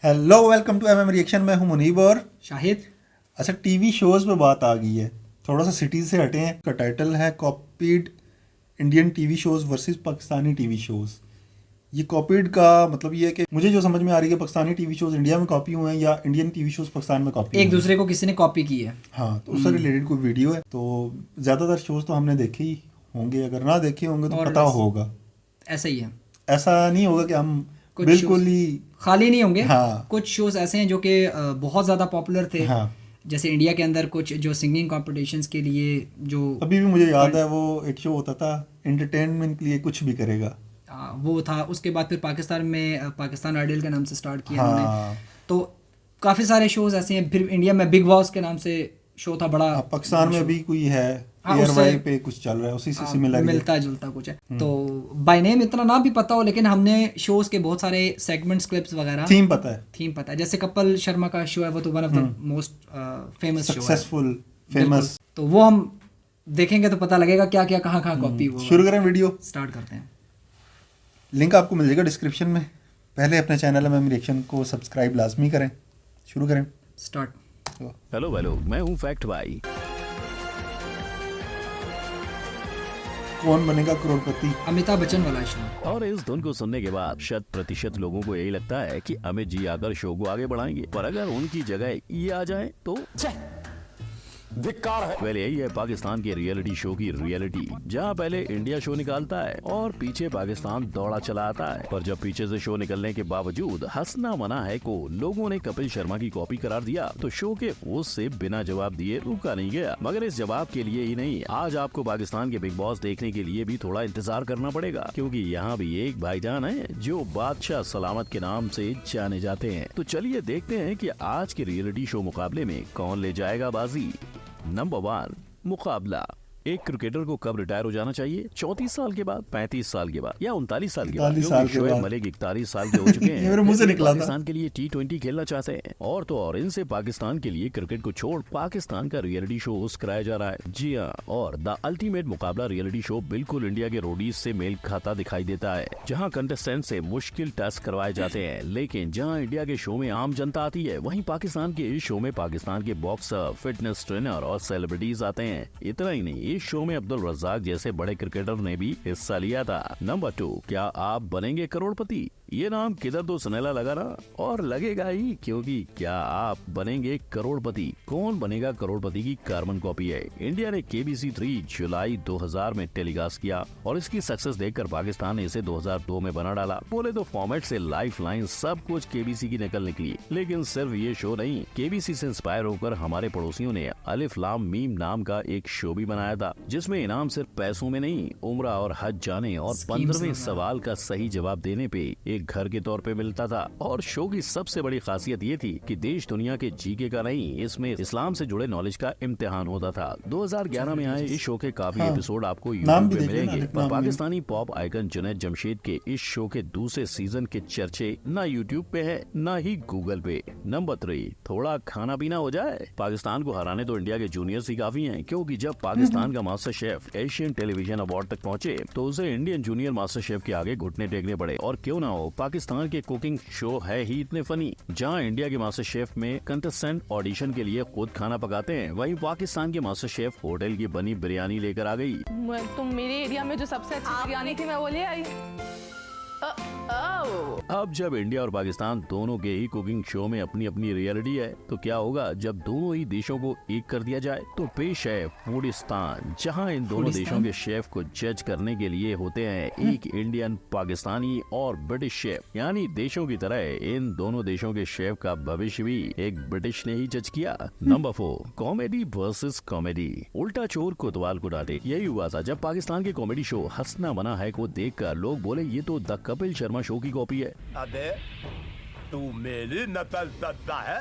Hello welcome to MM reaction. मैं हूं मुनीब और शाहिद। अच्छा, टीवी शोज़ पे बात आ गई है। थोड़ा सा सिटीज़ से हटे हैं। का टाइटल है copied Indian TV shows versus Pakistani TV shows. ये कॉपीड का मतलब ये है कि मुझे जो समझ में आ रही है पाकिस्तानी टीवी शोज़ इंडिया में कॉपी हुए हैं या इंडियन टीवी शोज़ पाकिस्तान में कॉपी एक हुए हैं। दूसरे को किसी ने कॉपी की है। हाँ, तो उससे रिलेटेड कोई वीडियो है। तो ज़्यादातर शोज़ तो हमने देखे ही होंगे, अगर ना देखे होंगे तो और पता होगा। ऐसा ही है। ऐसा नहीं होगा कि हम कुछ बिल्कुल शोज ही। खाली नहीं होंगे। हाँ कुछ शोज ऐसे हैं जो कि बहुत ज़्यादा पॉपुलर थे। हाँ, जैसे इंडिया के अंदर कुछ जो सिंगिंग कॉम्पिटिशन्स के लिए जो अभी भी मुझे याद है वो एक शो होता था, एंटरटेनमेंट के लिए कुछ भी करेगा। वो था। उसके बाद फिर पाकिस्तान में पाकिस्तान आइडल के नाम से स्टार्ट किया इन्होंने। हाँ तो काफ़ी सारे शोज ऐसे हैं। फिर इंडिया में बिग बॉस के नाम से शो था बड़ा। हाँ, पाकिस्तान में शो अभी कोई है, हाँ एयर उससे वाई पे कुछ चल रहा है, उसी से सिमिलर ही है। मिलता जुलता कुछ है। तो बाय नेम इतना ना भी पता हो, लेकिन हमने शोज के बहुत सारे सेगमेंट्स क्लिप्स वगैरह थीम पता है। थीम पता है। जैसे कपिल शर्मा का शो है, वो तो one of the most famous show है। सक्सेसफुल, बिल्कुल। फेमस। तो वो हम देखेंगे तो पता लगेगा क्या क्या कहाँ कहाँ कॉपी हुआ। शुरू करें वीडियो। स्टार्ट करते हैं। लिंक आपको मिल जाएगा डिस्क्रिप्शन में। पहले अपने चैनल एमएम रिएक्शन को सब्सक्राइब लाजमी करें। शुरू करें। स्टार्ट। तो हेलो हेलो, मैं हूँ फैक्ट भाई। कौन बनेगा करोड़पति? अमिताभ बच्चन वाला शो। और इस धुन को सुनने के बाद 100% लोगों को यही लगता है कि अमित जी आकर शो को आगे बढ़ाएंगे, पर अगर उनकी जगह ये आ जाए तो धिक्कार है। वेल, यही है पाकिस्तान के रियलिटी शो की रियलिटी, जहाँ पहले इंडिया शो निकालता है और पीछे पाकिस्तान दौड़ा चला आता है। पर जब पीछे से शो निकलने के बावजूद हंसना मना है को लोगों ने कपिल शर्मा की कॉपी करार दिया, तो शो के होस्ट से बिना जवाब दिए रुका नहीं गया। मगर इस जवाब के लिए ही नहीं, आज आपको पाकिस्तान के बिग बॉस देखने के लिए भी थोड़ा इंतजार करना पड़ेगा, क्योंकि यहाँ भी एक भाईजान है जो बादशाह सलामत के नाम से जाने जाते हैं। तो चलिए देखते हैं कि आज के रियलिटी शो मुकाबले में कौन ले जाएगा बाजी। नंबर 1, मुकाबला। एक क्रिकेटर को कब रिटायर हो जाना चाहिए? 34 साल के बाद, 35 साल के बाद या 39 साल के बाद? 39 साल क्योंकि के शोएब बाद। मलिक 41 साल के हो चुके हैं। ये मेरे मुंह से लेकिन निकला था। पाकिस्तान के लिए T20 खेलना चाहते हैं, और तो और इनसे पाकिस्तान के लिए क्रिकेट को छोड़ पाकिस्तान का रियलिटी शो होस्ट कराया जा रहा है। जी हाँ, और द अल्टीमेट मुकाबला रियलिटी शो बिल्कुल इंडिया के रोडीज से मेल खाता दिखाई देता है, जहाँ कंटेस्टेंट से मुश्किल टास्क करवाए जाते हैं। लेकिन जहाँ इंडिया के शो में आम जनता आती है, वहीं पाकिस्तान के इस शो में पाकिस्तान के बॉक्सर, फिटनेस ट्रेनर और सेलिब्रिटीज आते हैं। इतना ही नहीं, इस शो में अब्दुल रज़ाक जैसे बड़े क्रिकेटर ने भी हिस्सा लिया था। नंबर 2, क्या आप बनेंगे करोड़पति? ये नाम किधर तो सुनेला लगा ना, और लगेगा ही, क्योंकि क्या आप बनेंगे करोड़पति? कौन बनेगा करोड़पति की कार्बन कॉपी है। इंडिया ने KBC 3 जुलाई 2000 में टेलीकास्ट किया, और इसकी सक्सेस देखकर पाकिस्तान ने इसे 2002 में बना डाला। बोले तो फॉर्मेट से लाइफ लाइन सब कुछ KBC की नकल निकली। लेकिन सिर्फ ये शो नहीं, KBC से इंस्पायर होकर हमारे पड़ोसियों ने अलिफ लाम मीम नाम का एक शो भी बनाया था, जिसमें इनाम सिर्फ पैसों में नहीं, उम्रा और हज जाने और 15वें सवाल का सही जवाब देने पे एक घर के तौर पे मिलता था। और शो की सबसे बड़ी खासियत ये थी कि देश दुनिया के जीके का नहीं, इसमें इस्लाम से जुड़े नॉलेज का इम्तिहान होता था। 2011 में आए इस शो के काफी हाँ, एपिसोड आपको नाम यूट्यूब भी पे देख लेना, मिलेंगे, अलिफ पर लाम meme. Pakistani pop icon Junaid Jamshed के इस शो के दूसरे सीजन के चर्चे न यूट्यूब पे है न ही गूगल पे। नंबर 3, थोड़ा खाना पीना हो जाए। पाकिस्तान को हराने तो इंडिया के जूनियर्स ही काफी हैं, क्योंकि जब पाकिस्तान का master chef Asian television award तक पहुंचे तो उसे इंडियन जूनियर मास्टर शेफ के आगे घुटने टेकने पड़े। और क्यों ना हो, पाकिस्तान के कुकिंग शो है ही इतने फनी। जहां इंडिया के मास्टर शेफ में कंटेस्टेंट ऑडिशन के लिए खुद खाना पकाते हैं, वहीं पाकिस्तान के मास्टर शेफ होटल की बनी बिरयानी लेकर आ गई। तुम मेरे एरिया में जो सबसे अच्छी बिरयानी थी मैं वो ले आई। अब जब इंडिया और पाकिस्तान दोनों के ही कुकिंग शो में अपनी अपनी रियलिटी है, तो क्या होगा जब दोनों ही देशों को एक कर दिया जाए? तो पेश है फूडिस्तान, जहां इन दोनों देशों के शेफ को जज करने के लिए होते हैं एक इंडियन, पाकिस्तानी और ब्रिटिश शेफ। यानी देशों की तरह इन दोनों देशों के शेफ का भविष्य भी एक ब्रिटिश ने ही जज किया। Number 4, comedy versus comedy. उल्टा चोर कोतवाल को डांटे। यही हुआ था जब पाकिस्तान के कॉमेडी शो हंसना मना है को देखकर लोग बोले ये तो द कपिल शर्मा शो की कॉपी है। अबे तू मेरी नकल करता है।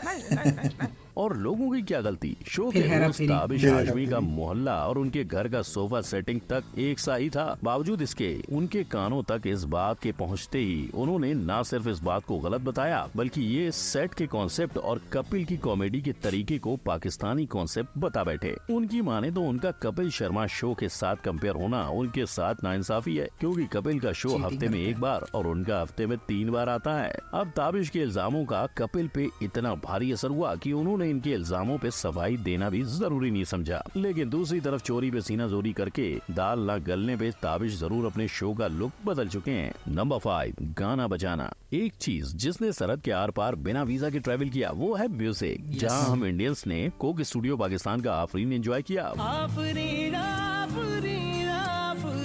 और लोगों की क्या गलती, शो फिर के हेरा होस्ट फेरी। ताबिश हेरा हाशमी का फेरी। मोहल्ला और उनके घर का सोफा सेटिंग तक एक सा ही था। बावजूद इसके उनके कानों तक इस बात के पहुंचते ही उन्होंने न सिर्फ इस बात को गलत बताया, बल्कि ये सेट के कॉन्सेप्ट और कपिल की कॉमेडी के तरीके को पाकिस्तानी कॉन्सेप्ट बता बैठे। उनकी माने तो उनका कपिल शर्मा शो के साथ कंपेयर होना उनके साथ नाइंसाफी है, क्योंकि कपिल का शो हफ्ते में एक बार और उनका हफ्ते में 3 बार आता है। अब ताबिश के इल्जामों का कपिल पे इतना भारी असर हुआ कि उन्होंने इनके इल्जामों पे सफाई देना भी जरूरी नहीं समझा। लेकिन दूसरी तरफ चोरी पे सीना जोरी करके दाल न गलने पे ताबिश जरूर अपने शो का लुक बदल चुके हैं। नंबर 5, गाना बजाना। एक चीज जिसने सरहद के आर पार बिना वीजा के ट्रैवल किया वो है म्यूजिक। जहां हम इंडियंस ने कोक स्टूडियो पाकिस्तान का आफरीन एंजॉय किया,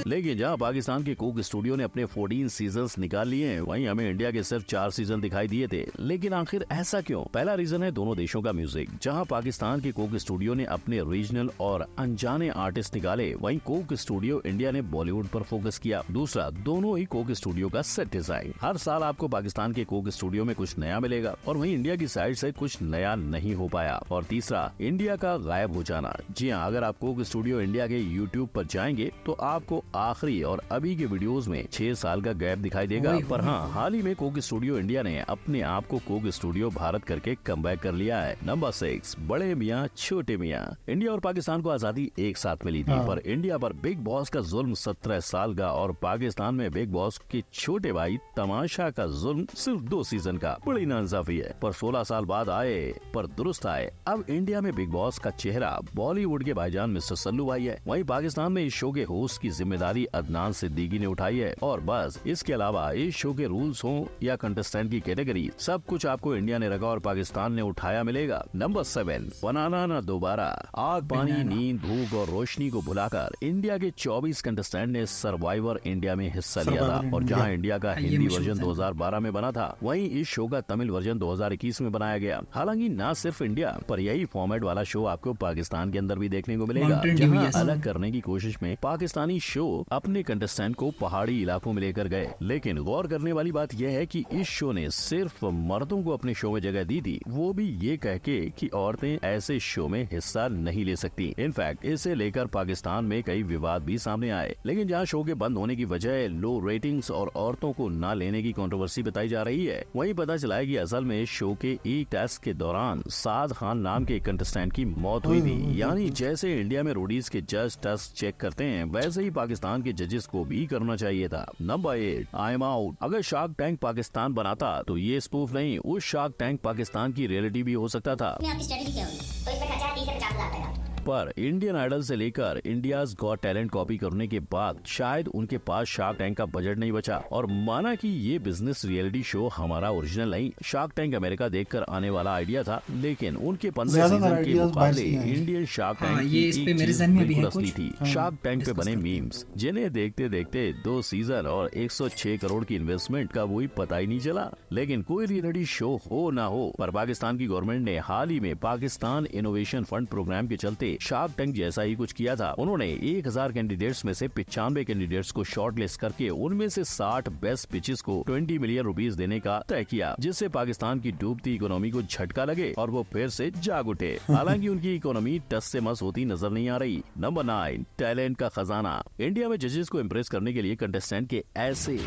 लेकिन जहां पाकिस्तान के कोक स्टूडियो ने अपने 14 सीजन्स निकाल लिए हैं, वहीं हमें इंडिया के सिर्फ 4 सीजन दिखाई दिए थे। लेकिन आखिर ऐसा क्यों? पहला रीजन है दोनों देशों का म्यूजिक। जहां पाकिस्तान के कोक स्टूडियो ने अपने रीजनल और अनजाने आर्टिस्ट निकाले, वहीं कोक स्टूडियो इंडिया ने बॉलीवुड पर फोकस किया। दूसरा, दोनों ही कोक स्टूडियो का सेट डिजाइन। हर साल आपको पाकिस्तान के कोक स्टूडियो में कुछ नया मिलेगा और वहीं इंडिया की साइड से कुछ नया नहीं हो पाया। और तीसरा, इंडिया का गायब हो जाना। जी हाँ, अगर आप कोक स्टूडियो इंडिया के यूट्यूब पर जाएंगे तो आपको आखिरी और अभी के वीडियोस में 6 साल का गैप दिखाई देगा। पर हाँ, हाल ही में कोक स्टूडियो इंडिया ने अपने आप को कोक स्टूडियो भारत करके कमबैक कर लिया है। नंबर 6, बड़े मियाँ छोटे मियाँ। इंडिया और पाकिस्तान को आजादी एक साथ मिली थी, पर इंडिया पर बिग बॉस का जुल्म 17 साल का और पाकिस्तान में बिग बॉस के छोटे भाई तमाशा का जुल्म सिर्फ 2 सीजन का। बड़ी नाइंसाफी है, पर 16 साल बाद आए पर दुरुस्त आए। अब इंडिया में बिग बॉस का चेहरा बॉलीवुड के भाईजान मिस्टर सल्लू भाई है। वहीं पाकिस्तान में इस शो के होस्ट की जिम्मेदारी अदनान सिद्दीकी ने उठाई है। और बस इसके अलावा इस शो के रूल्स हो या कंटेस्टेंट की कैटेगरी, सब कुछ आपको इंडिया ने रखा और पाकिस्तान ने उठाया मिलेगा। नंबर 7, बनाना ना दोबारा। आग, पानी, नींद, भूख और रोशनी को भुलाकर इंडिया के 24 कंटेस्टेंट ने सर्वाइवर इंडिया में हिस्सा लिया था। और जहां इंडिया का ये हिंदी मशहूर वर्जन था। 2012 में बना था, वहीं इस शो का तमिल वर्जन 2021 में बनाया गया। हालांकि न सिर्फ इंडिया पर यही फॉर्मेट वाला शो आपको पाकिस्तान के अंदर भी देखने को मिलेगा, Mountain Dew, जहां yes. अलग करने की कोशिश में पाकिस्तानी शो अपने कंटेस्टेंट को पहाड़ी इलाकों में लेकर गए। लेकिन गौर करने वाली बात यह है कि इस शो ने सिर्फ मर्दों को अपने शो में जगह दी थी, वो भी ये कह के कि औरतें ऐसे शो में हिस्सा नहीं ले सकती। इनफैक्ट इसे लेकर पाकिस्तान में कई विवाद भी सामने आए। लेकिन जहां शो के बंद होने की वजह लो रेटिंग्स और औरतों को न लेने की कंट्रोवर्सी बताई जा रही है, वहीं पता चला है कि असल में शो के एक टेस्ट के दौरान साद खान नाम के कंटेस्टेंट की मौत हुई थी। यानी जैसे इंडिया में रोडीज के जज टेस्ट चेक करते हैं, वैसे ही पाकिस्तान के जजेस को भी करना चाहिए था। Number 8, I am out. अगर शार्क टैंक पाकिस्तान बनाता तो ये स्पूफ नहीं, उस शार्क टैंक पाकिस्तान की रियलिटी भी हो सकता था। आपकी स्ट्रेटजी क्या होगी? तो इसमें खर्चा 30 से 50 हजार तक। पर इंडियन आइडल से लेकर इंडियाज गॉट टैलेंट कॉपी करने के बाद शायद उनके पास शार्क टैंक का बजट नहीं बचा और माना कि ये बिजनेस रियलिटी शो हमारा ओरिजिनल नहीं, शार्क टैंक अमेरिका देखकर आने वाला आइडिया था। लेकिन उनके 15 ज्यादातर सीजन के ideas मुकाबले बाहर से ही आए। इंडियन शार्क टैंक हाँ, की ये इस पे एक मेरे चीज जहन में भी बिल्कुल है असली कुछ। थी। हाँ, शार्क टैंक पे discuss बने करते हैं। मीम्स जिन्हें देखते देखते 2 सीजन और 106 करोड़ की इन्वेस्टमेंट का वही पता ही नहीं चला। लेकिन कोई रियलिटी शो हो ना हो, पर पाकिस्तान की गवर्नमेंट ने हाल ही में पाकिस्तान इनोवेशन फंड प्रोग्राम के चलते शार्क टैंक जैसा ही कुछ किया था। उन्होंने 1000 कैंडिडेट्स में से 95 कैंडिडेट्स को शॉर्टलिस्ट करके उनमें से 60 बेस्ट पिचेस को 20 मिलियन रुपीस देने का तय किया, जिससे पाकिस्तान की डूबती इकोनॉमी को झटका लगे और वो फिर से जाग उठे। हालांकि उनकी इकोनॉमी टस से मस होती नजर नहीं आ रही। नंबर 9, टैलेंट का खजाना। इंडिया में जजेस को इम्प्रेस करने के लिए कंटेस्टेंट के ऐसे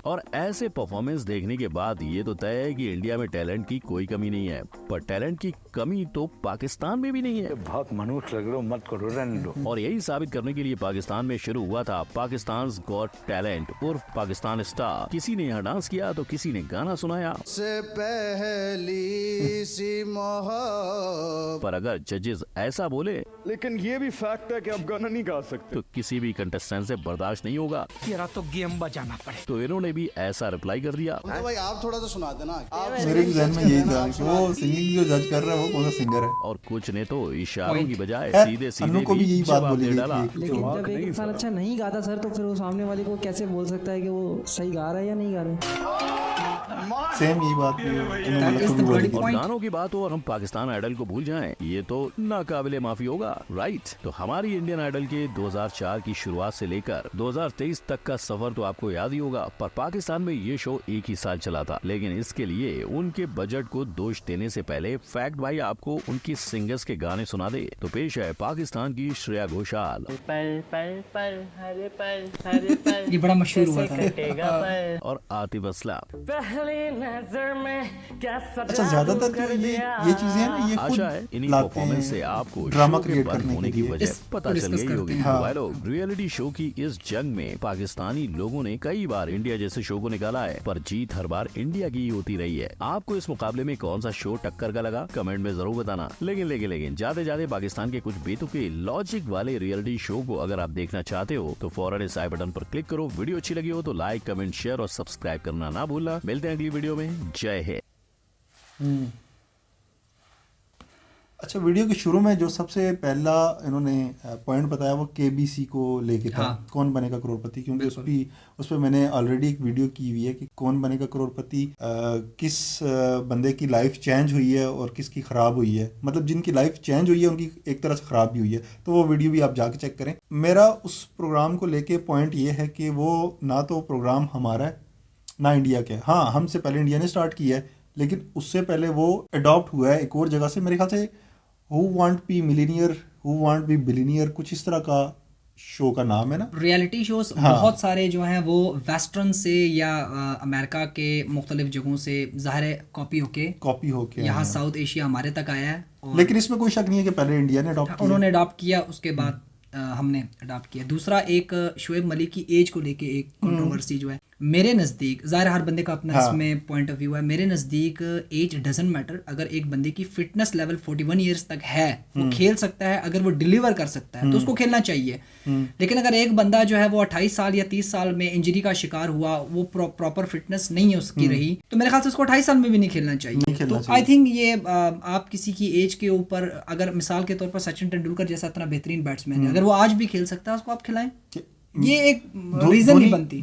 और ऐसे परफॉर्मेंस देखने के बाद ये तो तय है कि इंडिया में टैलेंट की कोई कमी नहीं है, पर टैलेंट की कमी तो पाकिस्तान में भी नहीं है। बहुत मनुष्य लग रहे हो, मत करो, रहने दो। और यही साबित करने के लिए पाकिस्तान में शुरू हुआ था पाकिस्तान गॉट टैलेंट उर्फ पाकिस्तान स्टार। किसी ने यहाँ डांस किया तो किसी ने गाना सुनाया, से पहली सी मोहब्बत। पर अगर जजेस ऐसा बोले लेकिन ये भी फैक्ट है कि आप गाना नहीं गा सकते। तो किसी भी कंटेस्टेंट से बर्दाश्त नहीं होगा। तेरा तो गेम बजाना पड़े। तो इन्होंने भी ऐसा रिप्लाई कर दिया। तो भाई आप थोड़ा सा सुना देना। आप मेरे भी जहन में यही था कि वो सिंगिंग जो जज कर रहा है वो कौन सा सिंगर है। और कुछ ने तो इशारों की बजाय खैर, सीधे अन्नू को भी यही बात जवाब बोली दे गई डाला। थी। लेकिन जब एक इंसान अच्छा नहीं गाता सर, तो फिर वो सामने वाले को कैसे बोल सकता है कि वो सही गा रहा है या नहीं गा रहा है? सेम यही बात भी इन्होंने That is मतलब the कभी बोली bloody थी। और point. गानों की बात हो और हम पाकिस्तान आइडल को भूल जाएं, ये तो नाकाबिले माफी होगा, राइट? तो हमारी इंडियन आइडल के 2004 की शुरुआत से लेकर 2023 तक का सफर तो आपको याद ही होगा, पर पाकिस्तान में ये शो एक ही साल चला था। लेकिन इसके लिए उनके बजट को दोष देने से पहले फैक्ट भाई आपको उनकी सिंगर्स के गाने सुना दे। तो पेश है पाकिस्तान की श्रेया घोषाल ये बड़ा मशहूर हुआ था। और आतिफ असलम। अच्छा, ज्यादातर जो ये चीजें हैं ना, ये आशा है खुद इन्हीं लाते परफॉर्मेंस से हैं आपको ड्रामा शो के क्रिएट बंद करने होने के की लिए। वजह इस पता को चल डिस्कस गई करते होगी। हैं। तो भाई लोग, रियलिटी शो की इस जंग में पाकिस्तानी लोगों ने कई बार इंडिया जैसे शो को निकाला है, पर जीत हर बार इंडिया की ही होती रही है। आपको इस मुकाबले में कौन सा शो टक्कर का लगा, कमेंट में जरूर बताना। लेकिन जाते पाकिस्तान के कुछ बेतुके लॉजिक वाले रियलिटी शो को अगर आप देखना चाहते हो तो फौरन इस आई बटन पर क्लिक करो। वीडियो अच्छी लगी हो तो लाइक, कमेंट, शेयर और सब्सक्राइब करना ना भूलना। मिलते हैं अगली वीडियो में। जय हिंद। अच्छा, वीडियो के शुरू में जो सबसे पहला इन्होंने पॉइंट बताया वो केबीसी को लेके था। हाँ। कौन बनेगा करोड़पति, क्योंकि उस पर मैंने ऑलरेडी एक वीडियो की हुई है कि कौन बनेगा करोड़पति, किस बंदे की लाइफ चेंज हुई है और किसकी ख़राब हुई है। मतलब जिनकी लाइफ चेंज हुई है उनकी एक तरह से ख़राब भी हुई है, तो वो वीडियो भी आप जाके चेक करें। मेरा उस प्रोग्राम को लेके पॉइंट ये है कि वो ना तो प्रोग्राम हमारा है ना इंडिया का है। हाँ, हमसे पहले इंडिया ने स्टार्ट किया है, लेकिन उससे पहले वो अडॉप्ट हुआ है एक और जगह से। मेरे ख्याल से who want be millionaire, who want be billionaire, कुछ इस तरह का शो का नाम है ना। रियलिटी शोज हाँ। बहुत सारे जो हैं वो वेस्टर्न से या अमेरिका के मुख्तलिफ जगहों से ज़ाहिर है कॉपी होके यहाँ साउथ एशिया हमारे तक आया है। और लेकिन इसमें कोई शक नहीं है कि पहले इंडिया ने अडॉप्ट किया। उन्होंने अडॉप्ट किया, उसके बाद हमने अडॉप्ट किया। दूसरा, एक शोएब मलिक की एज को लेके एक कंट्रोवर्सी जो है, मेरे नज़दीक, ज़ाहिर हर बंदे का अपना हाँ। इसमें पॉइंट ऑफ व्यू है, मेरे नज़दीक एज डजंट मैटर। अगर एक बंदे की फिटनेस लेवल 41 ईयर्स तक है, वो खेल सकता है, अगर वो डिलीवर कर सकता है तो उसको खेलना चाहिए। लेकिन अगर एक बंदा जो है वो 28 साल या 30 साल में इंजरी का शिकार हुआ, वो प्रॉपर फिटनेस नहीं है उसकी रही, तो मेरे ख्याल से उसको 28 साल में भी नहीं खेलना चाहिए। तो आई थिंक ये आप किसी की एज के ऊपर, अगर मिसाल के तौर पर सचिन तेंदुलकर जैसा इतना बेहतरीन बैट्समैन है, अगर वो आज भी खेल सकता है, उसको आप खिलाएं। ये एक रीजन नहीं बनती।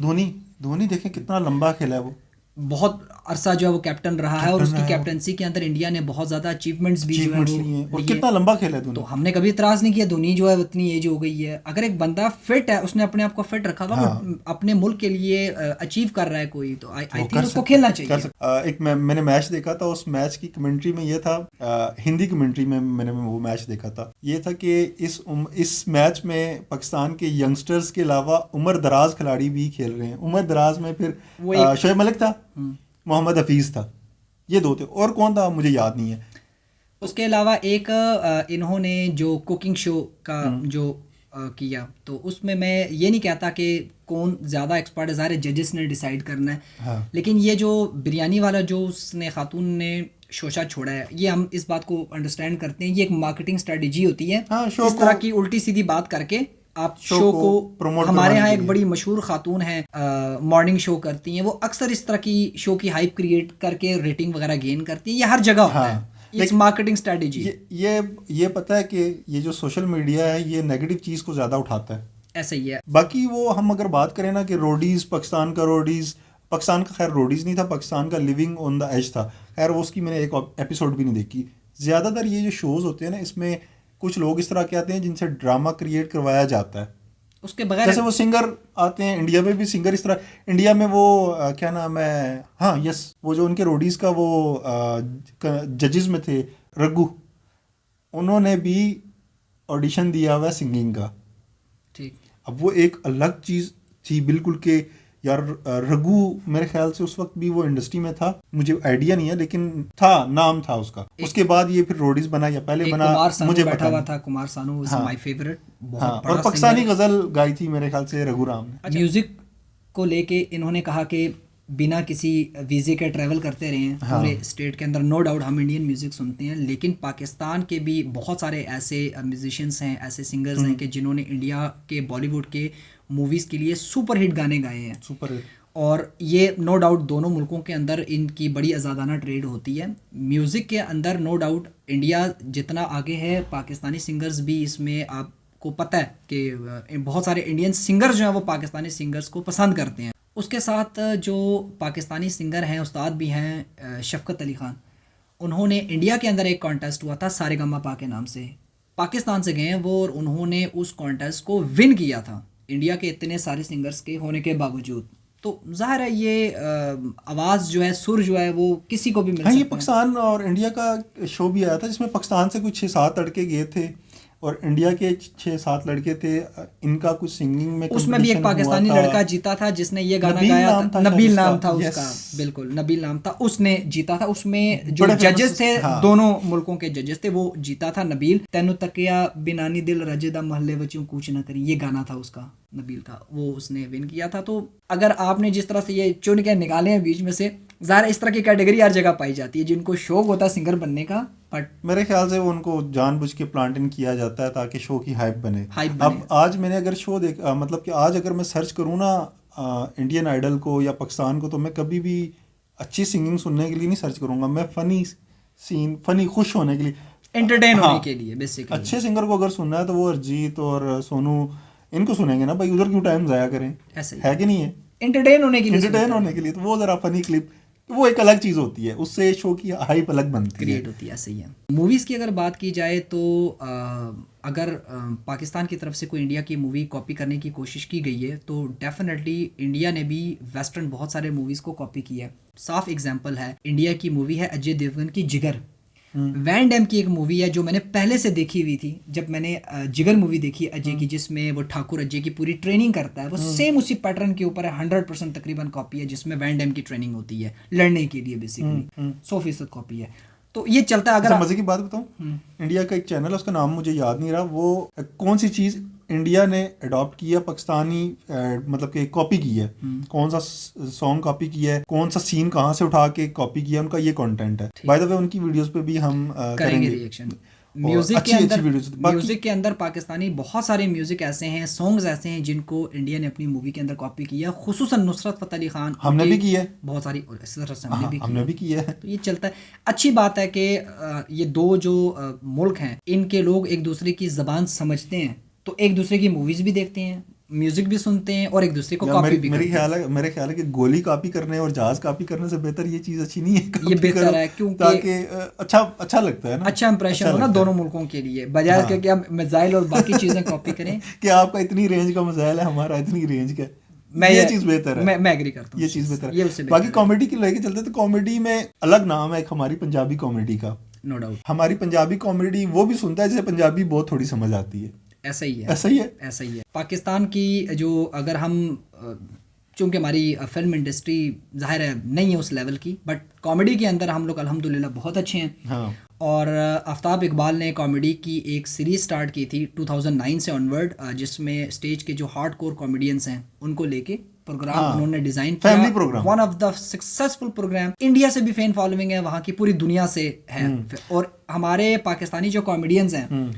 धोनी देखें कितना लंबा खेला है वो, बहुत अरसा जो है वो कैप्टन रहा है, और उसकी कैप्टनसी के अंदर इंडिया ने बहुत ज्यादा अचीवमेंट्स भी जो है वो और कितना लंबा खेला है धोनी। तो हमने कभी इतराज नहीं किया। धोनी जो है इतनी एज हो गई है, अगर एक बंदा फिट है, उसने अपने आप को फिट रखा हुआ, वो अपने मुल्क के लिए अचीव कर रहा है कोई, तो आई थिंक उसको खेलना चाहिए। एक मैंने मैच देखा था, उस मैच की कमेंट्री में ये था, हिंदी कमेंट्री में मैंने वो मैच देखा था, ये था कि इस मैच में पाकिस्तान के यंगस्टर्स के अलावा उम्र दराज खिलाड़ी भी खेल रहे हैं। उम्र दराज में फिर शोएब मलिक था, मोहम्मद हफीज था, ये दो थे, और कौन था मुझे याद नहीं है। उसके अलावा एक इन्होंने जो कुकिंग शो का जो किया, तो उसमें मैं ये नहीं कहता कि कौन ज़्यादा एक्सपर्ट है, सारे जजेस ने डिसाइड करना है। हाँ। लेकिन ये जो बिरयानी वाला जो उसने खातून ने शोशा छोड़ा है, ये हम इस बात को अंडरस्टैंड करते हैं, ये एक मार्केटिंग स्ट्रेटजी होती है। हाँ, इस तरह की उल्टी सीधी बात करके आप शो को प्रमोट। हमारे यहाँ एक बड़ी मशहूर खातून है, मॉर्निंग शो करती हैं, वो अक्सर इस तरह की शो की हाइप क्रिएट करके रेटिंग वगैरह गेन करती है। ये हर जगह होता है, इट्स मार्केटिंग स्ट्रेटजी। ये पता है कि ये जो सोशल मीडिया है ये नेगेटिव चीज़ को ज़्यादा उठाता है, ऐसा ही है। बाकी वो हम अगर बात करें ना कि रोडीज़, पाकिस्तान का खैर रोडीज़ नहीं था, पाकिस्तान का लिविंग ऑन द एज था। खैर वो उसकी मैंने एक एपिसोड भी नहीं देखी। ज़्यादातर ये जो शोज़ होते हैं ना, इसमें कुछ लोग इस तरह के आते हैं जिनसे ड्रामा क्रिएट करवाया जाता है। उसके बगैर जैसे वो सिंगर आते हैं, इंडिया में भी सिंगर इस तरह, इंडिया में वो क्या नाम है, हाँ यस, वो जो उनके रोडीज़ का वो जजेस में थे, रघु, उन्होंने भी ऑडिशन दिया हुआ है सिंगिंग का। ठीक, अब वो एक अलग चीज़ थी बिल्कुल के यार, रघु मेरे ख्याल से उस वक्त भी वो इंडस्ट्री में था, मुझे आइडिया नहीं है, लेकिन था, नाम था उसका। उसके बाद ये फिर रोडीज बना या पहले बना, मुझे बैठा हुआ था, Kumar Sanu is my favourite, बहुत बड़ा और पाकिस्तानी गजल गाई थी मेरे ख्याल से रघुराम ने। म्यूजिक को लेके इन्होंने कहा कि बिना किसी वीज़े के ट्रैवल करते रहे हैं पूरे स्टेट के अंदर। नो डाउट हम इंडियन म्यूज़िक सुनते हैं, लेकिन पाकिस्तान के भी बहुत सारे ऐसे म्यूजिशियंस हैं, ऐसे सिंगर्स हैं कि जिन्होंने इंडिया के बॉलीवुड के मूवीज़ के लिए सुपर हिट गाने गाए हैं। Super hit. और ये नो डाउट दोनों मुल्कों के अंदर इनकी बड़ी आज़ादाना ट्रेड होती है। म्यूज़िक के अंदर नो डाउट इंडिया जितना आगे है, पाकिस्तानी सिंगर्स भी इसमें, आपको पता है कि बहुत सारे इंडियन सिंगर्स जो हैं वो पाकिस्तानी सिंगर्स को पसंद करते हैं। उसके साथ जो पाकिस्तानी सिंगर हैं, उस्ताद भी हैं, शफ़क़त अली ख़ान, उन्होंने इंडिया के अंदर एक कॉन्टेस्ट हुआ था सारेगामापा के नाम से, पाकिस्तान से गए हैं वो और उन्होंने उस कॉन्टेस्ट को विन किया था इंडिया के इतने सारे सिंगर्स के होने के बावजूद। तो ज़ाहिर है ये आवाज़ जो है, सुर जो है वो किसी को भी मिल सकता है। ये पाकिस्तान और इंडिया का शो भी आया था जिसमें पाकिस्तान से कुछ 6-7 लड़के गए थे और इंडिया के 6-7 लड़के थे, इनका कुछ सिंगिंग में उसमें भी एक पाकिस्तानी लड़का जीता था जिसने ये गाना गाया था, नबील नाम था उसका, बिल्कुल नबील नाम था, उसने जीता था। उसमें जो जजेस थे, दोनों मुल्कों के जजेस थे, वो जीता था नबील। तेनू तकिया बिनानी दिल रजेदा महल्ले बच्चों कूच ना करी, ये गाना था उसका, नबील का, वो उसने विन किया था। तो अगर आपने जिस तरह से ये चुन के निकाले हैं बीच में से, ज़ाहिर इस तरह की कैटेगरी हर जगह पाई जाती है जिनको शौक होता है सिंगर बनने का, बट मेरे ख्याल से उनको जानबूझ के प्लांट इन किया जाता है ताकि शो की हाइप बने। अब आज मैंने अगर शो मतलब कि आज अगर मैं सर्च करूँ ना इंडियन आइडल को या पाकिस्तान को, तो मैं कभी भी अच्छी सिंगिंग सुनने के लिए नहीं सर्च करूँगा, मैं फनी खुश होने के लिए, एंटरटेन होने के लिए बेसिकली। अच्छे सिंगर को अगर सुनना है तो वो अरिजीत और सोनू इनको सुनेंगे ना भाई, उधर क्यों टाइम ज़ाया करें, ऐसे है कि नहीं है? एंटरटेन होने के लिए तो वो ज़रा फनी क्लिप, वो एक अलग चीज़ होती है, उससे शो की हाइप अलग बनती है, क्रिएट होती है। सही है। मूवीज़ की अगर बात की जाए तो अगर पाकिस्तान की तरफ से कोई इंडिया की मूवी कॉपी करने की कोशिश की गई है तो डेफिनेटली इंडिया ने भी वेस्टर्न बहुत सारे मूवीज़ को कॉपी किया है। साफ एग्जांपल है इंडिया की मूवी है अजय देवगन की जिगर। वैन डैम की एक मूवी है जो मैंने पहले से देखी हुई थी जब मैंने जिगर मूवी देखी अजय की, जिसमें वो ठाकुर अजय की पूरी ट्रेनिंग करता है, वो सेम उसी पैटर्न के ऊपर है, 100% तकरीबन कॉपी है, जिसमें वैन डैम की ट्रेनिंग होती है लड़ने के लिए, बेसिकली 100% कॉपी है। तो ये चलता है। अगर मजे की बात बताऊं, इंडिया का एक चैनल है, उसका नाम मुझे याद नहीं रहा, वो कौन सी चीज़ इंडिया ने अडॉप्ट किया, पाकिस्तानी मतलब कि कॉपी की है, कौन सा सॉन्ग कॉपी किया है, कौन सा सीन कहाँ से उठा के कॉपी किया, उनका ये कंटेंट है। बाय द वे उनकी वीडियोस पे भी हम करेंगे रिएक्शन। म्यूजिक के अंदर पाकिस्तानी बहुत सारे म्यूजिक ऐसे हैं, सॉन्ग्स ऐसे हैं जिनको इंडिया ने अपनी मूवी के अंदर कॉपी किया, खुसूसन नुसरत फ़तेह अली खान हमने भी किया है, बहुत सारी, और इस तरह से हमने भी किया है। तो ये चलता है। अच्छी बात है कि ये दो जो मुल्क हैं इनके लोग एक दूसरे की ज़बान समझते हैं, तो एक दूसरे की मूवीज भी देखते हैं, म्यूजिक भी सुनते हैं और एक दूसरे को कॉपी भी करते हैं। मेरे ख्याल है कि गोली कॉपी करने और जहाज कॉपी करने से बेहतर ये चीज़ अच्छी नहीं है। ये बेहतर है क्योंकि अच्छा लगता है ना, अच्छा इंप्रेशन हो ना दोनों मुल्कों के लिए, बजाय इसके कि हम मिसाइल और बाकी चीज़ें कॉपी करें कि आपका इतनी रेंज का मिसाइल है, हमारा इतनी रेंज का, ये चीज़ बेहतर है। मैं एग्री करता हूँ, ये चीज़ बेहतर है। बाकी कॉमेडी की लेके चलते तो कॉमेडी में अलग नाम है एक हमारी पंजाबी कॉमेडी का, नो डाउट। हमारी पंजाबी कॉमेडी वो भी सुनता है जिसे पंजाबी बहुत थोड़ी समझ आती है। ऐसा ही है। पाकिस्तान की जो अगर हम, चूँकि हमारी फिल्म इंडस्ट्री ज़ाहिर है नहीं है उस लेवल की, बट कॉमेडी के अंदर हम लोग अल्हम्दुलिल्लाह बहुत अच्छे हैं। हाँ। और आफ्ताब इकबाल ने कॉमेडी की एक सीरीज़ स्टार्ट की थी 2009 से ऑनवर्ड, जिसमें स्टेज के जो हार्ड कोर कॉमेडियंस हैं उनको लेके प्रोग्राम उन्होंने डिजाइन किया, family program, one of the successful program. India से भी फैन फॉलोइंग है वहाँ की, पूरी दुनिया से है। और हमारे पाकिस्तानी जो कॉमेडियंस हैं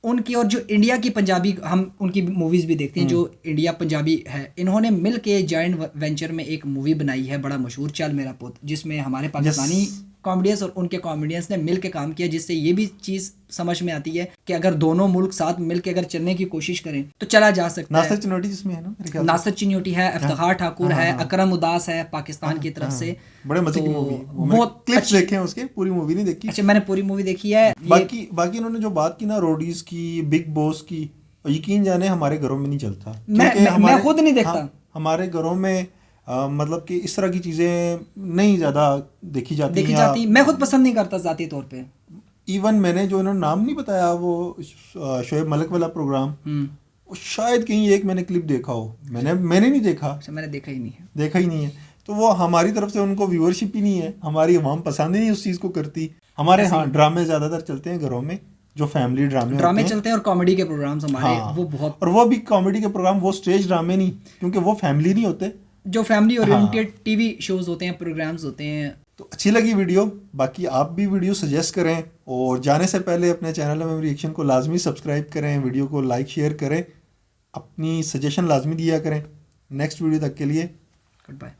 उनकी और जो इंडिया की पंजाबी, हम उनकी मूवीज भी देखते हैं जो इंडिया पंजाबी है, इन्होंने मिल के जॉइंट वेंचर में एक मूवी बनाई है बड़ा मशहूर, चल मेरा पुत, जिसमें हमारे पाकिस्तानी कॉमेडियंस और उनके कॉमेडियंस ने मिल के काम किया, जिससे ये भी चीज़ समझ में आती है कि अगर दोनों मुल्क साथ मिल के अगर चलने की कोशिश करें तो चला जा सकता है। नासिर चिन्योटी जिसमें है ना, नासिर चिन्योटी है, इफ्तिखार ठाकुर है, अकरम उदास है पाकिस्तान की तरफ से। बड़े मजे की मूवी, बहुत क्लिप्स देखे हैं उसके, पूरी मूवी नहीं देखी। अच्छा, मैंने पूरी मूवी देखी है। बाकी उन्होंने जो बात की ना रोडीज की, बिग बॉस की, यकीन जाने हमारे घरों में नहीं चलता, मैं खुद नहीं देखता। हमारे घरों में मतलब कि इस तरह की चीज़ें नहीं ज़्यादा देखी जाती। मैं खुद पसंद नहीं करता ज़ाती तौर पे। इवन मैंने जो इन्होंने नाम नहीं बताया, वो शोएब मलिक वाला प्रोग्राम, शायद कहीं एक मैंने क्लिप देखा हो, मैंने नहीं देखा। मैंने देखा ही नहीं है। तो वो हमारी तरफ से उनको व्यूअरशिप ही नहीं है, हमारी आवाम पसंद ही नहीं उस चीज़ को करती। हमारे ड्रामे ज़्यादातर चलते हैं घरों में, जो फैमिली ड्रामे चलते हैं, और कॉमेडी के प्रोग्राम्स हमारे वो बहुत, और वो भी कॉमेडी के प्रोग्राम, वो स्टेज ड्रामे नहीं, क्योंकि वो फैमिली नहीं होते, जो फैमिली ओरिएंटेड टीवी शोज होते हैं, प्रोग्राम्स होते हैं। तो अच्छी लगी वीडियो, बाकी आप भी वीडियो सजेस्ट करें, और जाने से पहले अपने चैनल में रिएक्शन को लाजमी सब्सक्राइब करें, वीडियो को लाइक शेयर करें, अपनी सजेशन लाजमी दिया करें। नेक्स्ट वीडियो तक के लिए गुड बाय।